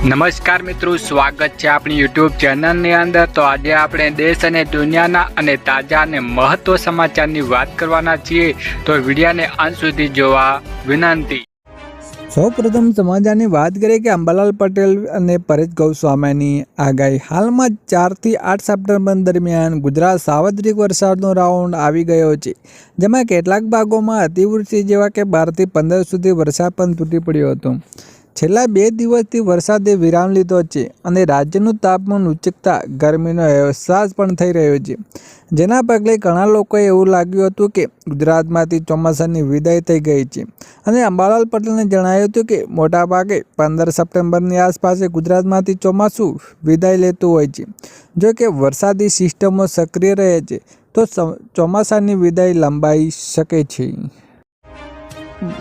નમસ્કાર મિત્રો, સ્વાગત છે આપણી યુટ્યુબ ચેનલની અંદર। તો આજે આપણે દેશ અને દુનિયાના અને તાજા અને મહત્વ સમાચારની વાત કરવાના છીએ, તો વિડીયોને અંત સુધી જોવા વિનંતી। સૌપ્રથમ સમાચારની વાત કરીએ કે અંબાલાલ પટેલ અને પરેશ ગોસ્વામીની આગાહી। હાલમાં 4 થી 8 સપ્ટેમ્બર દરમિયાન ગુજરાત સાર્વત્રિક વરસાદનો રાઉન્ડ આવી ગયો છે, જેમાં કેટલાક ભાગોમાં અતિવૃષ્ટિ જેવા કે 12 થી 15 સુધી વરસાદ પણ તૂટી પડ્યો હતો। છેલ્લા 2 દિવસથી વરસાદે વિરામ લીધો છે અને રાજ્યનું તાપમાન ઉચકતા ગરમીનો અહેસાસ પણ થઈ રહ્યો છે, જેના પગલે ઘણા લોકોએ એવું લાગ્યું હતું કે ગુજરાતમાંથી ચોમાસાની વિદાય થઈ ગઈ છે। અને અંબાલાલ પટેલને જણાવ્યું હતું કે મોટાભાગે 15 સપ્ટેમ્બરની આસપાસ ગુજરાતમાંથી ચોમાસું વિદાય લેતું હોય છે। જો કે વરસાદી સિસ્ટમો સક્રિય રહે છે તો ચોમાસાની વિદાય લંબાઈ શકે છે।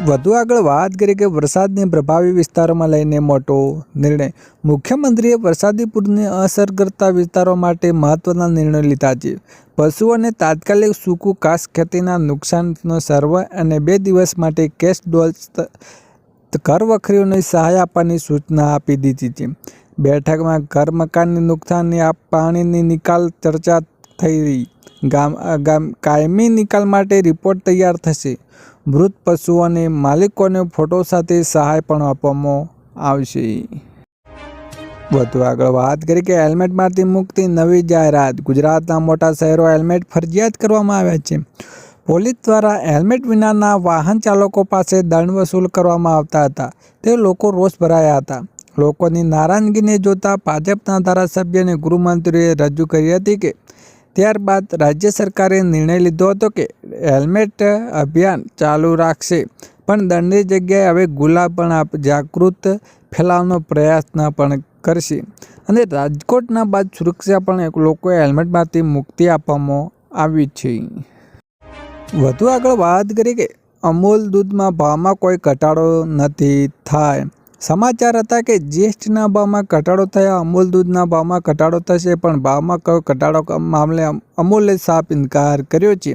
વધુ આગળ વાત કરીએ કે વરસાદને પ્રભાવી વિસ્તારોમાં લઈને મોટો નિર્ણય। મુખ્યમંત્રીએ વરસાદી પૂરની અસરગ્રસ્ત વિસ્તારો માટે મહત્વના નિર્ણયો લીધા છે। પશુઓને તાત્કાલિક સૂકું ઘાસ, ખેતીના નુકસાનનો સર્વે અને 2 દિવસ માટે કેશ ડોલ્સ ઘરવખરીઓને સહાય આપવાની સૂચના આપી દીધી છે। બેઠકમાં ઘર મકાનની નુકસાનની પાણીની નિકાલ ચર્ચા થઈ। કાયમી નિકાલ માટે રિપોર્ટ તૈયાર થશે। મૃત પશુઓને માલિકોને ફોટો સાથે સહાય પણ આપવામાં આવશે। વધુ આગળ વાત કરીએ કે હેલ્મેટમાંથી મુક્તિ નવી જાહેરાત। ગુજરાતના મોટા શહેરો હેલ્મેટ ફરજિયાત કરવામાં આવ્યા છે। પોલીસ દ્વારા હેલ્મેટ વિનાના વાહન ચાલકો પાસે દંડ વસૂલ કરવામાં આવતા હતા, તે લોકો રોષ ભરાયા હતા। લોકોની નારાજગીને જોતા ભાજપના ધારાસભ્ય અને ગૃહમંત્રીએ રજૂ કરી હતી કે ત્યારબાદ રાજ્ય સરકારે નિર્ણય લીધો હતો કે હેલ્મેટ અભિયાન ચાલુ રાખશે, પણ દંડની જગ્યાએ હવે ગુલાબ પણ જાગૃત ફેલાવવાનો પ્રયાસ પણ કરશે। અને રાજકોટના બાદ સુરક્ષા પણ લોકોએ હેલ્મેટમાંથી મુક્તિ આપવામાં આવી છે। વધુ આગળ વાત કરીએ કે અમૂલ દૂધમાં ભાવમાં કોઈ ઘટાડો નથી થાય। સમાચાર હતા કે જીએસટીના ભાવમાં ઘટાડો થયા, અમૂલ દૂધના ભાવમાં ઘટાડો થશે, પણ ભાવમાં કોઈ ઘટાડો મામલે અમૂલે સાફ ઇનકાર કર્યો છે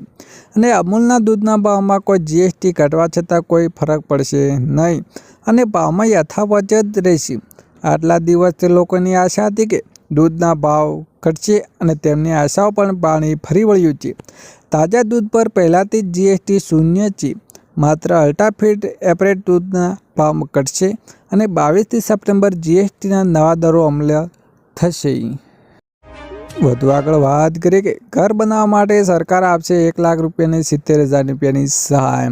અને અમૂલના દૂધના ભાવમાં કોઈ જીએસટી ઘટવા છતાં કોઈ ફરક પડશે નહીં અને ભાવમાં યથાવત જ રહેશે। આટલા દિવસથી લોકોની આશા હતી કે દૂધના ભાવ ઘટશે અને તેમની આશાઓ પણ પાણી ફરી વળ્યું છે। તાજા દૂધ પર પહેલાંથી જ જીએસટી શૂન્ય છે, માત્ર અલ્ટ્રાફીટ એપરેટ દૂધના ભાવ ઘટશે અને 22 સપ્ટેમ્બર જીએસટીના નવા દરો અમલ થશે। વધુ આગળ વાત કરીએ કે ઘર બનાવવા માટે સરકાર આપશે 1 લાખ રૂપિયાની 70,000 રૂપિયાની સહાય।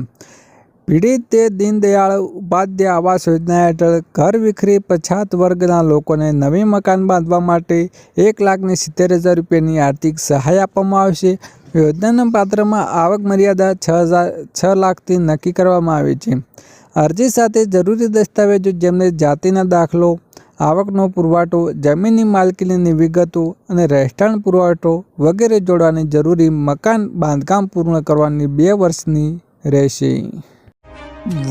પીડિત દીનદયાળ ઉપાધ્યાય આવાસ યોજના હેઠળ ઘર વિખરી પછાત વર્ગના લોકોને નવી મકાન બાંધવા માટે 1,70,000 રૂપિયાની આર્થિક સહાય આપવામાં આવશે। યોજનાના પાત્રમાં આવક મર્યાદા 6 લાખથી નક્કી કરવામાં આવી છે। અરજી સાથે જરૂરી દસ્તાવેજો જેમને જાતિના દાખલો, આવકનો પુરવઠો, જમીનની માલકીની વિગતો અને રહેઠાણ પુરવઠો વગેરે જોડવાની જરૂરી મકાન બાંધકામ પૂર્ણ કરવાની 2 વર્ષની રહેશે।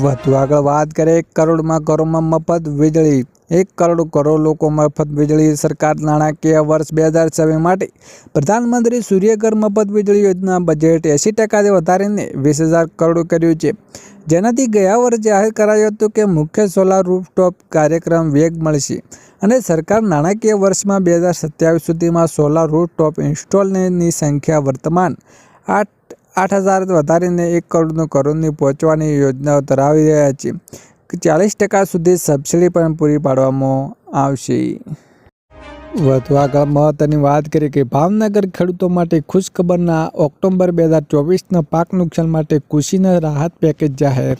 વધુ આગળ વાત કરીએ 1 કરોડમાં ઘરોમાં મફત વીજળી। 1 કરોડ ઘરો લોકો મફત વીજળી। સરકાર નાણાકીય વર્ષ 2026 માટે પ્રધાનમંત્રી સૂર્યઘર મફત વીજળી યોજના બજેટ 80% વધારીને 20,000 કરોડ કર્યું છે, જેનાથી ગયા વર્ષે જાહેર કરાયું હતું કે મુખ્ય સોલાર રૂફટોપ કાર્યક્રમ વેગ મળશે અને સરકાર નાણાકીય વર્ષમાં 2027 સુધીમાં સોલાર રૂફટોપ ઇન્સ્ટોલની સંખ્યા વર્તમાન 8,000 વધારીને 1 કરોડ ઘરોની પહોંચવાની યોજનાઓ ધરાવી રહ્યા છે। 40% સુધી સબસિડી પણ પૂરી પાડવામાં આવશે। વધુ આગળ મહત્વની વાત કરીએ કે ભાવનગર ખેડૂતો માટે ખુશખબરના ઓક્ટોબર 2024ના પાક નુકસાન માટે કૃષિના રાહત પેકેજ જાહેર।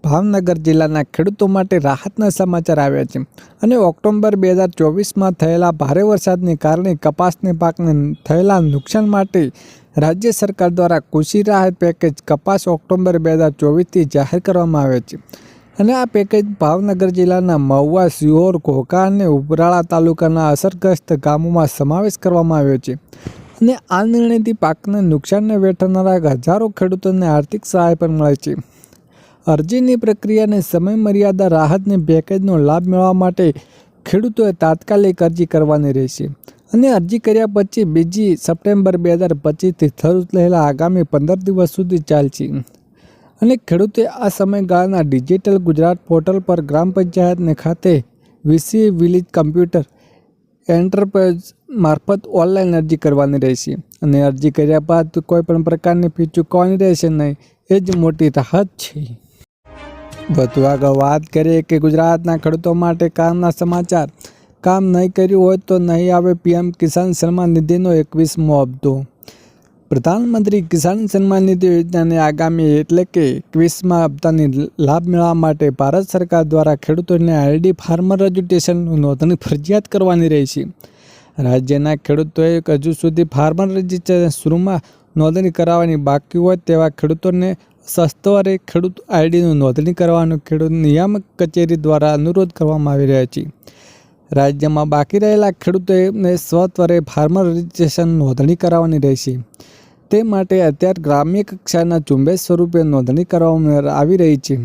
ભાવનગર જિલ્લાના ખેડૂતો માટે રાહતના સમાચાર આવ્યા છે અને ઓક્ટોબર 2024માં થયેલા ભારે વરસાદને કારણે કપાસના પાકને થયેલા નુકસાન માટે રાજ્ય સરકાર દ્વારા કૃષિ રાહત પેકેજ કપાસ ઓક્ટોબર 2024થી જાહેર કરવામાં આવ્યો છે અને આ પેકેજ ભાવનગર જિલ્લાના મહુવા, સિહોર, ઘોઘા અને ઉભરાળા તાલુકાના અસરગ્રસ્ત ગામોમાં સમાવેશ કરવામાં આવ્યો છે અને આ નિર્ણયથી પાકને નુકસાનને વેઠનારા હજારો ખેડૂતોને આર્થિક સહાય પણ મળે છે। અરજીની પ્રક્રિયાને સમય મર્યાદા રાહતની પેકેજનો લાભ મેળવવા માટે ખેડૂતોએ તાત્કાલિક અરજી કરવાની રહેશે અને અરજી કર્યા પછી 2 સપ્ટેમ્બર 2025થી શરૂ થયેલા આગામી 15 દિવસ સુધી ચાલશે અને ખેડૂતે આ સમયગાળાના ડિજિટલ ગુજરાત પોર્ટલ પર ગ્રામ પંચાયતને ખાતે વીસી વિલેજ કમ્પ્યુટર એન્ટરપ્રાઇઝ મારફત ઓનલાઈન અરજી કરવાની રહેશે અને અરજી કર્યા બાદ કોઈપણ પ્રકારની ફી ચૂકવવાની રહેશે નહીં. એ જ મોટી રાહત છે. વધુ આગળ વાત કરીએ કે ગુજરાતના ખેડૂતો માટે કામના સમાચાર. કામ નહીં કર્યું હોય તો નહીં આવે પીએમ કિસાન સન્માન નિધિનો 21મો હપ્તો. પ્રધાનમંત્રી કિસાન સન્માન નિધિ યોજનાને આગામી એટલે કે 21મા હપ્તાની લાભ મેળવવા માટે ભારત સરકાર દ્વારા ખેડૂતોને આઈડી ફાર્મર રજિસ્ટ્રેશન નોંધણી ફરજિયાત કરવાની રહેશે. રાજ્યના ખેડૂતોએ હજુ સુધી ફાર્મર રજિસ્ટ્રેશન શરૂમાં નોંધણી કરાવવાની બાકી હોય તેવા ખેડૂતોને સત્વરે ખેડૂત આઈડીનું નોંધણી કરવાનો ખેડૂત નિયામક કચેરી દ્વારા અનુરોધ કરવામાં આવી રહ્યો છે. રાજ્યમાં બાકી રહેલા ખેડૂતોને સત્વરે ફાર્મર રજિસ્ટ્રેશન નોંધણી કરાવવાની રહેશે. તે માટે અત્યારે ગ્રામ્ય કક્ષાના ઝુંબેશ સ્વરૂપે નોંધણી કરવામાં આવી રહી છે.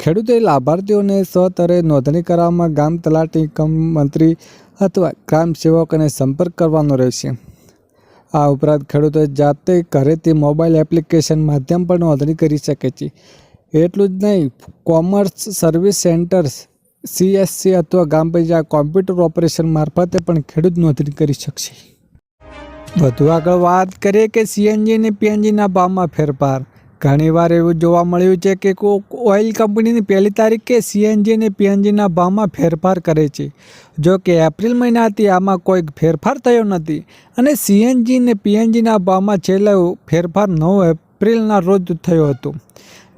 ખેડૂતોએ લાભાર્થીઓને સત્વરે નોંધણી કરાવવામાં ગામ તલાટી મંત્રી અથવા ગ્રામ સેવકોને સંપર્ક કરવાનો રહેશે. આ ઉપરાંત ખેડૂતોએ જાતે ઘરેથી મોબાઈલ એપ્લિકેશન માધ્યમ પર નોંધણી કરી શકે છે. એટલું જ નહીં, કોમર્સ સર્વિસ સેન્ટર્સ CSC અથવા ગ્રામ પંચાયત કોમ્પ્યુટર ઓપરેશન મારફતે પણ ખેડૂત નોંધણી કરી શકશે. વધુ આગળ વાત કરીએ કે CNG અને PNGના ભાવમાં ફેરફાર. ઘણીવાર એવું જોવા મળ્યું છે કે ઓઇલ કંપનીની 1લી તારીખે CNG અને PNGના ભાવમાં ફેરફાર કરે છે. જો કે એપ્રિલ મહિનાથી આમાં કોઈ ફેરફાર થયો નથી અને CNG અને PNGના ભાવમાં છેલ્લો ફેરફાર 9 એપ્રિલના રોજ થયો હતો.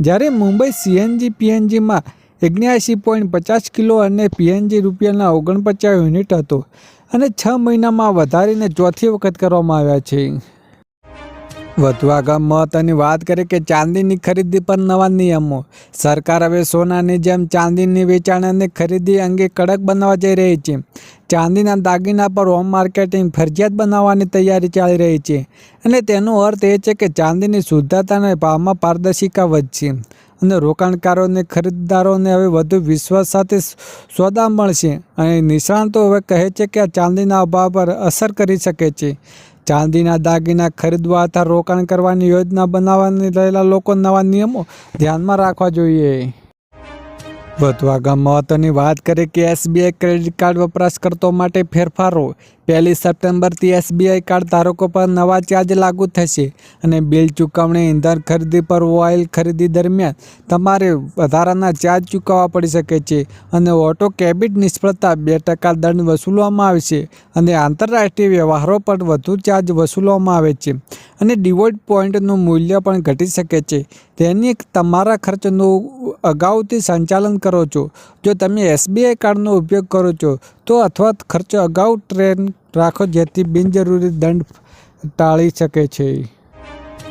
જ્યારે મુંબઈ CNG PNGમાં 79.50 કિલો અને PNG રૂપિયાના 49 યુનિટ હતો અને 6 મહિનામાં વધારીને ચોથી વખત કરવામાં આવ્યા છે. વધુ આગળ મહત્વની વાત કરીએ કે ચાંદીની ખરીદી પર નવા નિયમો. સરકાર હવે સોનાની જેમ ચાંદીની વેચાણ અને ખરીદી અંગે કડક બનાવવા જઈ રહી છે. ચાંદીના દાગીના પર હોમ માર્કેટિંગ ફરજિયાત બનાવવાની તૈયારી ચાલી રહી છે અને તેનો અર્થ એ છે કે ચાંદીની શુદ્ધતા અને ભાવમાં પારદર્શિતા વધશે અને રોકાણકારોને ખરીદદારોને હવે વધુ વિશ્વાસ સાથે સોદા મળશે. અને નિષ્ણાતો હવે કહે છે કે આ ચાંદીના અભાવ પર અસર કરી શકે છે. ચાંદીના દાગીના ખરીદવા અથવા રોકાણ કરવાની યોજના બનાવવાની રહેલા લોકો નવા નિયમો ધ્યાનમાં રાખવા જોઈએ. વધુ આગળ મહત્વની વાત કરીએ કે SBI ક્રેડિટ કાર્ડ વપરાશકર્તાઓ માટે ફેરફારો. 1 સપ્ટેમ્બરથી SBI કાર્ડ ધારકો પર નવા ચાર્જ લાગુ થશે અને બિલ ચૂકવણી, ઇંધણ ખરીદી પર ઓઇલ ખરીદી દરમિયાન તમારે વધારાના ચાર્જ ચૂકવવા પડી શકે છે અને ઓટો ડેબિટ નિષ્ફળતા 2% દંડ વસૂલવામાં આવશે અને આંતરરાષ્ટ્રીય વ્યવહારો પર વધુ ચાર્જ વસૂલવામાં આવે છે અને ડિવોઇડ પોઈન્ટનું મૂલ્ય પણ ઘટી શકે છે. તેની તમારા ખર્ચનું અગાઉથી સંચાલન કરો છો. જો તમે SBI કાર્ડનો ઉપયોગ કરો છો તો અથવા ખર્ચ અગાઉ ટ્રેન રાખો જેથી બિનજરૂરી દંડ ટાળી શકે છે.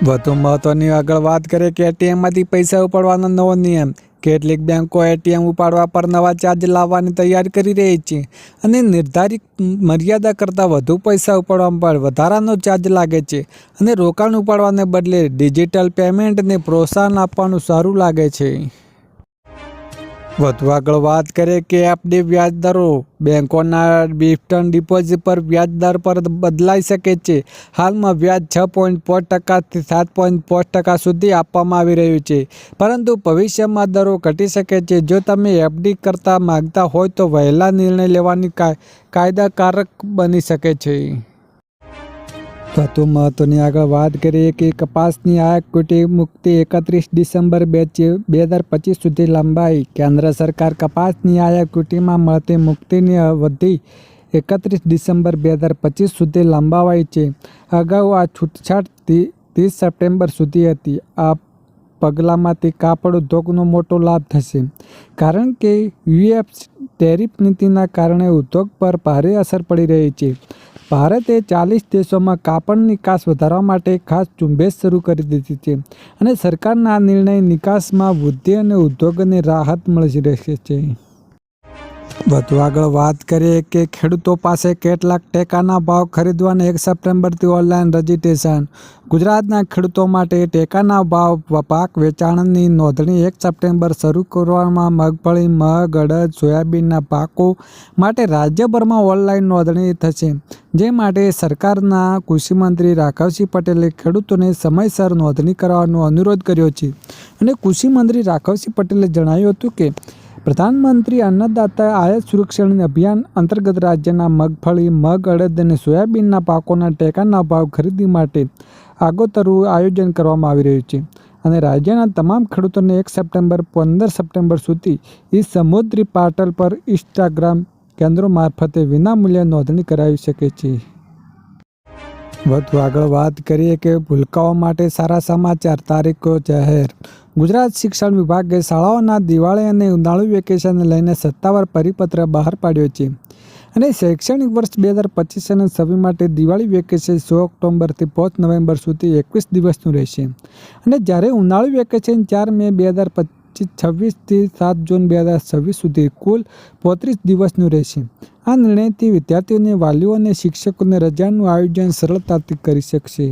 વધુ મહત્વની આગળ વાત કરીએ કે ATMમાંથી પૈસા ઉપાડવાનો નવો નિયમ. કેટલીક બેંકો ATM ઉપાડવા પર નવા ચાર્જ લાવવાની તૈયારી કરી રહી છે અને નિર્ધારિત મર્યાદા કરતાં વધુ પૈસા ઉપાડવા પર વધારાનો ચાર્જ લાગે છે અને રોકાણ ઉપાડવાને બદલે ડિજિટલ પેમેન્ટને પ્રોત્સાહન આપવાનું સારું લાગે છે. વધુ આગળ વાત કરીએ કે FD વ્યાજ દરો. બેંકોના ડિફ્ટન ડિપોઝિટ પર વ્યાજ દર પર બદલાઈ શકે છે. હાલમાં વ્યાજ 6.5%થી 7.5% સુધી આપવામાં આવી રહ્યું છે, પરંતુ ભવિષ્યમાં દરો ઘટી શકે છે. જો તમે FD કરતા માંગતા હોય તો વહેલા નિર્ણય લેવાની કાયદાકારક બની શકે છે. વધુ મહત્વની આગળ વાત કરીએ કે કપાસની આયાત ડ્યુટી મુક્તિ 31 ડિસેમ્બર 2025 સુધી લંબાઈ. કેન્દ્ર સરકાર કપાસની આયાત ડ્યુટીમાં મળતી મુક્તિની અવધિ 31 ડિસેમ્બર 2025 સુધી લંબાવાઈ છે. અગાઉ આ છૂટછાટ 30 સપ્ટેમ્બર સુધી હતી. આ પગલાંમાંથી કાપડ ઉદ્યોગનો મોટો લાભ થશે કારણ કે US ટેરિફ નીતિના કારણે ઉદ્યોગ પર ભારે અસર પડી રહી છે. ભારતે 40 દેશોમાં કાપડ નિકાસ વધારવા માટે ખાસ ઝુંબેશ શરૂ કરી દીધી છે અને સરકારના આ નિર્ણય નિકાસમાં વૃદ્ધિ અને ઉદ્યોગને રાહત મળી રહેશે છે. વધુ આગળ વાત કરીએ કે ખેડૂતો પાસે કેટલાક ટેકાના ભાવ ખરીદવાના 1 સપ્ટેમ્બરથી ઓનલાઈન રજિસ્ટ્રેશન. ગુજરાતના ખેડૂતો માટે ટેકાના ભાવ પાક વેચાણની નોંધણી 1 સપ્ટેમ્બર શરૂ કરવામાં મગફળી, મગ, અડદ, સોયાબીનના પાકો માટે રાજ્યભરમાં ઓનલાઈન નોંધણી થશે. જે માટે સરકારના કૃષિમંત્રી રાઘવસિંહ પટેલે ખેડૂતોને સમયસર નોંધણી કરવાનો અનુરોધ કર્યો છે અને કૃષિમંત્રી રાઘવસિંહ પટેલે જણાવ્યું હતું કે પ્રધાનમંત્રી અન્નદાતા આયાત સુરક્ષા અભિયાન અંતર્ગત રાજ્યના મગફળી, મગ, અડદ અને સોયાબીનના પાકોના ટેકાના ભાવ ખરીદી માટે આગોતરું આયોજન કરવામાં આવી રહ્યું છે અને રાજ્યના તમામ ખેડૂતોને 1 સપ્ટેમ્બર 15 સપ્ટેમ્બર સુધી સમુદ્રી પોર્ટલ પર ઇન્સ્ટાગ્રામ કેન્દ્રો મારફતે વિનામૂલ્યે નોંધણી કરાવી શકે છે. વધુ આગળ વાત કરીએ કે ભૂલકાઓ માટે સારા સમાચાર, તારીખો જાહેર. ગુજરાત શિક્ષણ વિભાગે શાળાઓના દિવાળી અને ઉનાળુ વેકેશનને લઈને સત્તાવાર પરિપત્ર બહાર પાડ્યો છે અને શૈક્ષણિક વર્ષ 2025 અને 26 માટે દિવાળી વેકેશન 6 ઓક્ટોબરથી 5 નવેમ્બર સુધી 21 દિવસનું રહેશે અને જ્યારે ઉનાળુ વેકેશન 4 મે 2026થી 7 જૂન 2026 સુધી કુલ 35 દિવસનું રહેશે. આ નિર્ણયથી વિદ્યાર્થીઓને, વાલીઓ અને શિક્ષકોને રજાનું આયોજન સરળતાથી કરી શકશે.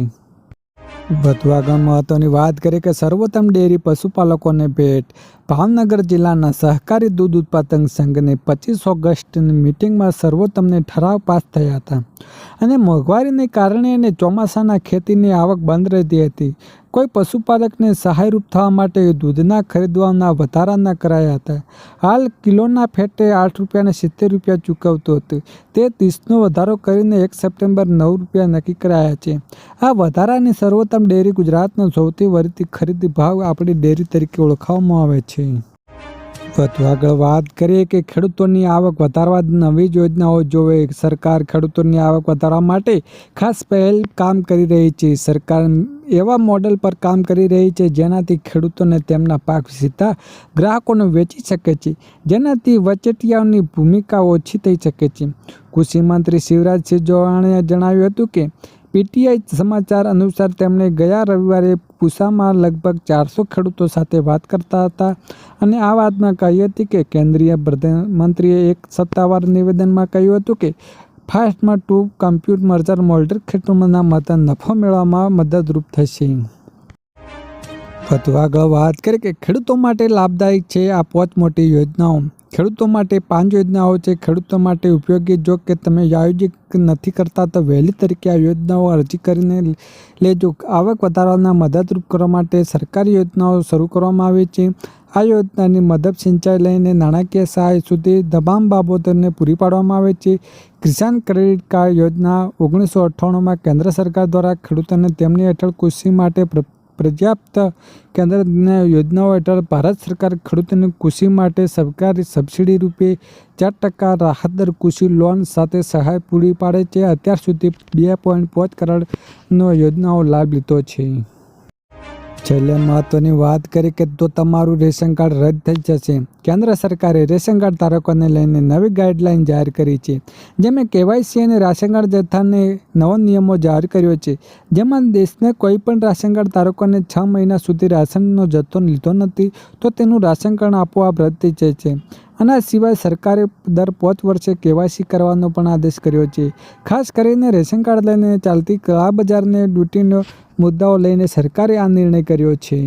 વધુ આગળ મહત્વની વાત કરીએ કે સર્વોત્તમ ડેરી પશુપાલકોને ભેટ. ભાવનગર જિલ્લાના સહકારી દૂધ ઉત્પાદક સંઘની 25 ઓગસ્ટની મિટિંગમાં સર્વોત્તમને ઠરાવ પાસ થયા હતા અને મોંઘવારીને કારણે અને ચોમાસાના ખેતીની આવક બંધ રહેતી હતી. કોઈ પશુપાલકને સહાયરૂપ થવા માટે દૂધના ખરીદવાના વધારાના કરાયા હતા. હાલ કિલોના ફેટે 8 રૂપિયા અને 70 રૂપિયા ચૂકવતું હતું, તે 30નો વધારો કરીને 1 સપ્ટેમ્બર 9 રૂપિયા નક્કી કરાયા છે. આ વધારાની સર્વોત્તમ ડેરી ગુજરાતનો સૌથી વધુ ખરીદી ભાવ આપણી ડેરી તરીકે ઓળખવામાં આવે છે. વધુ આગળ વાત કરીએ કે ખેડૂતોની આવક વધારવા નવી યોજનાઓ જોવે. સરકાર ખેડૂતોની આવક વધારવા માટે ખાસ પહેલ કામ કરી રહી છે. સરકાર એવા મોડેલ પર કામ કરી રહી છે જેનાથી ખેડૂતોને તેમના પાક સીધા ગ્રાહકોને વેચી શકે છે, જેનાથી વચેટિયાઓની ભૂમિકા ઓછી થઈ શકે છે. કૃષિ મંત્રી શિવરાજસિંહ ચૌહાણે જણાવ્યું હતું કે પીટીઆઈ સમાચાર અનુસાર તેમણે ગયા રવિવારે પૂસામાં લગભગ 400 ખેડૂતો સાથે વાત કરતા હતા અને આ વાતમાં કહી હતી કે કેન્દ્રીય મંત્રીએ એક સત્તાવાર નિવેદનમાં કહ્યું હતું કે ફાસ્ટમાં ટુ કમ્પ્યુટ મર્જર મોલ્ડર ખેડૂતોના મતદાન નફો મેળવવામાં મદદરૂપ થશે. વધુ આગળ વાત કરીએ કે ખેડૂતો માટે લાભદાયક છે આ 5 મોટી યોજનાઓ. ખેડૂતો માટે 5 યોજનાઓ છે ખેડૂતો માટે ઉપયોગી. જો કે તમે આયોજિત નથી કરતા તો વહેલી તરીકે આ યોજનાઓ અરજી કરીને લેજો. આવક વધારવાના મદદરૂપ કરવા માટે સરકારી યોજનાઓ શરૂ કરવામાં આવી છે. આ યોજનાની મદદ સિંચાઈ લઈને નાણાકીય સહાય સુધી તમામ બાબતોને પૂરી પાડવામાં આવે છે. કિસાન ક્રેડિટ કાર્ડ યોજના 1998માં કેન્દ્ર સરકાર દ્વારા ખેડૂતોને તેમની હેઠળ કૃષિ માટે પર્યાપ્ત કેન્દ્રની યોજનાઓ હેઠળ ભારત સરકાર ખેડૂતોને કૃષિ માટે સરકારી સબસિડી રૂપે 4% રાહત દર કૃષિ લોન સાથે સહાય પૂરી પાડે છે. અત્યાર સુધી 2.5 કરોડનો યોજનાઓ લાભ લીધો છે. છેલ્લે મહત્વની વાત કરી કે તો તમારું રેશન કાર્ડ રદ થઈ જશે. કેન્દ્ર સરકારે રેશન કાર્ડ ધારકોને લઈને નવી ગાઈડલાઈન જાહેર કરી છે, જેમાં કેવાયસી અને રાશન કાર્ડ જથ્થાને નવો નિયમો જાહેર કર્યો છે, જેમાં દેશને કોઈ પણ રાશન કાર્ડ ધારકોને 6 મહિના સુધી રાશનનો જથ્થો લીધો નથી તો તેનું રાશન કાર્ડ આપોઆપ રદ થઈ જાય છે. આના સિવાય સરકારે દર 5 વર્ષે કેવાયસી કરવાનો પણ આદેશ કર્યો છે. ખાસ કરીને રેશન કાર્ડ લઈને ચાલતી કાળાબજારને ડ્યુટીનો મુદ્દાઓ લઈને સરકારે આ નિર્ણય કર્યો છે.